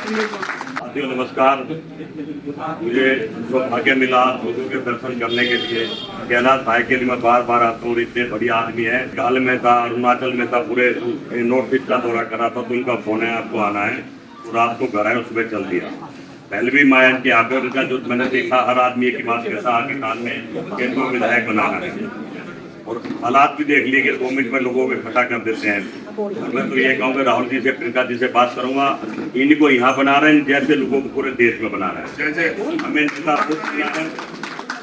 साथियों नमस्कार। मुझे सौभाग्य मिला लोगों के दर्शन करने के लिए। कैलाश भाई के लिए मैं बार बार आता हूँ। इतने बढ़िया आदमी है। गाल में था, अरुणाचल में था, पूरे नॉर्थ ईस्ट का दौरा करा था। तो उनका फोन है, आपको आना है। तो रात को घर आए, सुबह चल दिया। पहले भी मैं इनके आगे उनका जो मैंने देखा, हर आदमी की बात कहता आगे कान में कि इनको विधायक बनाना है। और हालात भी देख लिए कि 2 मिनट में लोगों को इकट्ठा कर देते हैं। मैं तो ये कहूँगा, राहुल जी से, प्रियंका जी से बात करूंगा, इनको यहाँ बना रहे हैं जैसे लोगों को पूरे देश में बना रहे हैं। जैसे हमें नेता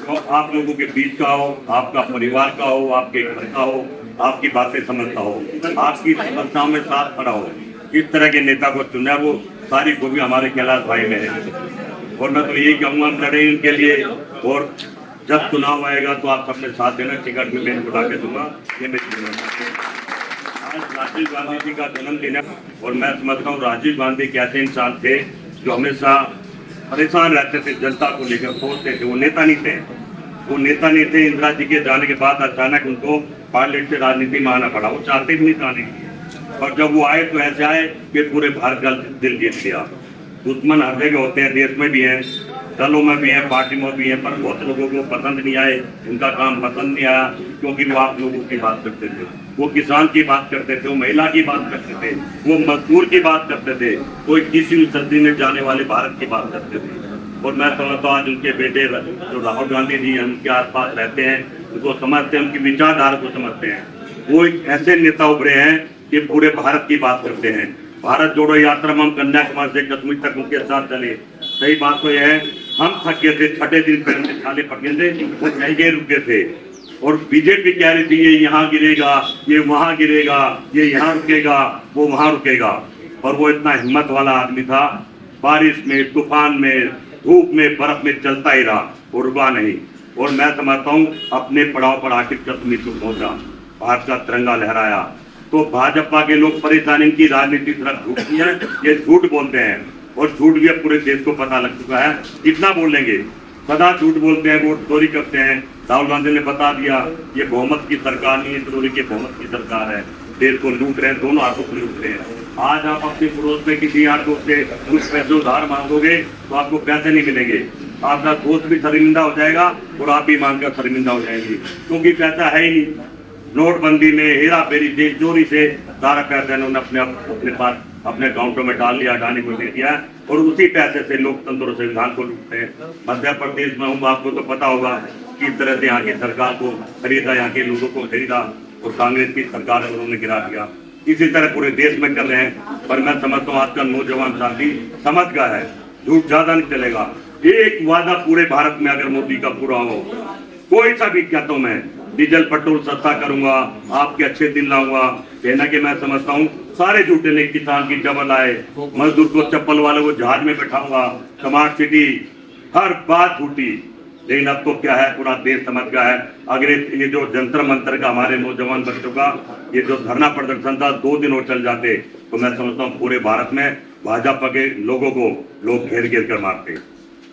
जो आप लोगों के बीच का हो, आपका परिवार का हो, आपके घर का हो, आपकी बातें समझता हो, आपकी समस्याओं में साथ खड़ा हो, इस तरह के नेता को चुना। वो सारी खूबी हमारे कैलाश भाई में है। और मैं तो यही कहूँगा, हम लड़े इनके लिए। और जब चुनाव आएगा तो आप सबने साथ देना। टिकट में मैं बुला के दूंगा। ये मेरी आज राजीव गांधी जी का जन्मदिन है। और मैं समझता हूँ राजीव गांधी एक ऐसे इंसान थे जो हमेशा परेशान रहते थे, जनता को लेकर सोचते थे। वो नेता नहीं थे। वो नेता नहीं थे। इंदिरा जी के जाने के बाद अचानक उनको पार्लियामेंट से राजनीति में आना पड़ा। वो चाहते भी नहीं था आने के लिए। और जब वो आए तो ऐसे आए कि पूरे भारत का दिल जीत लिया। दुश्मन हर जगह होते हैं, देश में भी हैं, दलों में भी है, पार्टी में भी है, पर बहुत लोगों को पसंद नहीं आए। उनका काम पसंद नहीं आया, क्योंकि वो आप लोगों की बात करते थे, वो किसान की बात करते थे, वो महिला की बात करते थे, वो मजदूर की बात करते थे, कोई किसी सदी में जाने वाले भारत की बात करते थे। और मैं समझता हूँ आज उनके बेटे जो राहुल गांधी जी उनके आसपास रहते हैं, उनको समझते हैं, उनकी विचारधारा को समझते हैं। वो एक ऐसे नेता उभरे हैं कि पूरे भारत की बात करते हैं। भारत जोड़ो यात्रा में हम कन्याकुमारी से कश्मीर तक उनके साथ चले। सही बात तो यह है, हम थक गए थे, छठे दिन पैर में छाले पड़ गए थे, वो कहीं रुके थे। और बीजेपी कह रही थी ये यहाँ गिरेगा, ये वहाँ गिरेगा, ये यहाँ रुकेगा, वो वहाँ रुकेगा। और वो इतना हिम्मत वाला आदमी था, बारिश में, तूफान में, धूप में, बर्फ में चलता ही रहा और रुका नहीं। और मैं समझता हूँ अपने पड़ाव पर आखिर कश्मीर को पहुंचा, भारत का तिरंगा लहराया। तो भाजपा के लोग परेशान, इनकी राजनीति तरफ झूठती है, ये झूठ बोलते हैं। और झूठ भी पूरे देश को पता लग चुका है। कितना बोलेंगे, सदा झूठ बोलते हैं, वोट चोरी करते हैं। राहुल गांधी ने बता दिया ये बहुमत की सरकार नहीं है, चोरी के बहुमत की सरकार है। देश को लूट रहे हैं, दोनों हाथों से लूट रहे हैं। आज आप अपने पड़ोस में किसी यार दोस्त से कुछ पैसे उधार मांगोगे तो आपको पैसे नहीं मिलेंगे। आपका दोस्त भी शर्मिंदा हो जाएगा और आप भी मांगकर शर्मिंदा हो जाएंगे, क्योंकि पैसा है ही नहीं। नोटबंदी में, हेरा फेरी से, चोरी से सारा पैसा इन्होंने अपने पास अपने अकाउंटों में डाल लिया, अडानी को दे दिया। और उसी पैसे से लोकतंत्र और संविधान को लूटते हैं। मध्य प्रदेश में हूँ, आपको तो पता होगा किस तरह से यहाँ की सरकार को खरीदा, यहाँ के लोगों को खरीदा और कांग्रेस की सरकार है उन्होंने गिरा दिया। इसी तरह पूरे देश में कर रहे हैं। पर मैं समझता हूँ आज का नौजवान साथी समझ गया है, झूठ ज्यादा नहीं चलेगा। एक वादा पूरे भारत में अगर मोदी का पूरा हो, कोई सा भी कहता हूँ मैं, डीजल पेट्रोल सस्ता करूंगा, आपके अच्छे दिन लाऊंगा, कहना कि मैं समझता हूँ सारे झूठे नहीं। किसान की डबल आए, मजदूर को, चप्पल वाले को जहाज में बैठाऊंगा, स्मार्ट सिटी, हर बात झूठी। लेकिन अब तो क्या है, पूरा देश समझ गया है। अगर ये जो जंतर मंतर का हमारे नौजवान बच्चों का ये जो धरना प्रदर्शन था, 2 दिन और चल जाते तो मैं समझता हूँ पूरे भारत में भाजपा के लोगों को लोग घेर घेर कर मारते,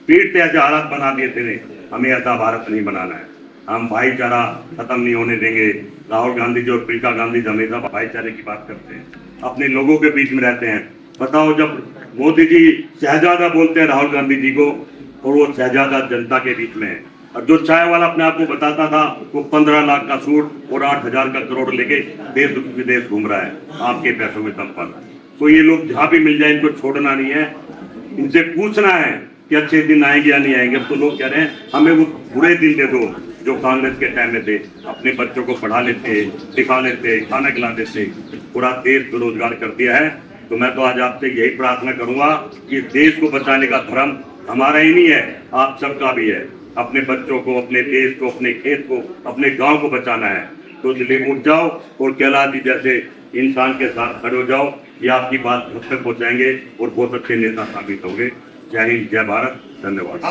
पीटते, ऐसे हालात बना दिए थे। हमें ऐसा भारत नहीं बनाना है। हम भाईचारा खत्म नहीं होने देंगे। राहुल गांधी जी और प्रियंका गांधी हमेशा भाईचारे की बात करते हैं, अपने लोगों के बीच में रहते हैं। बताओ, जब मोदी जी शहजादा बोलते हैं राहुल गांधी जी को, और वो शहजादा जनता के बीच में है। और जो चाय वाला अपने आप को बताता था, वो 15 लाख का सूट और 8,000 का करोड़ लेके देश विदेश घूम रहा है आपके पैसों में दम पर। तो ये लोग जहाँ भी मिल जाए इनको छोड़ना नहीं है, इनसे पूछना है कि अच्छे दिन आएंगे या नहीं आएंगे। अब तो लोग कह रहे हैं हमें वो बुरे दिन दे दो जो कांग्रेस के टाइम में थे। अपने बच्चों को पढ़ा लेते, सिखा लेते, खाना खिला देते, पूरा देश बेरोजगार कर दिया है। तो मैं तो आज आपसे यही प्रार्थना करूंगा कि देश को बचाने का धर्म हमारा ही नहीं है, आप सबका भी है। अपने बच्चों को, अपने देश को, अपने खेत को, अपने गांव को बचाना है। तो दिल्ली उठ जाओ और कैलाश जी जैसे इंसान के साथ खड़े हो जाओ। ये आपकी बात घर तक पहुंचाएंगे और बहुत अच्छे नेता साबित होंगे। जय हिंद, जय भारत, धन्यवाद।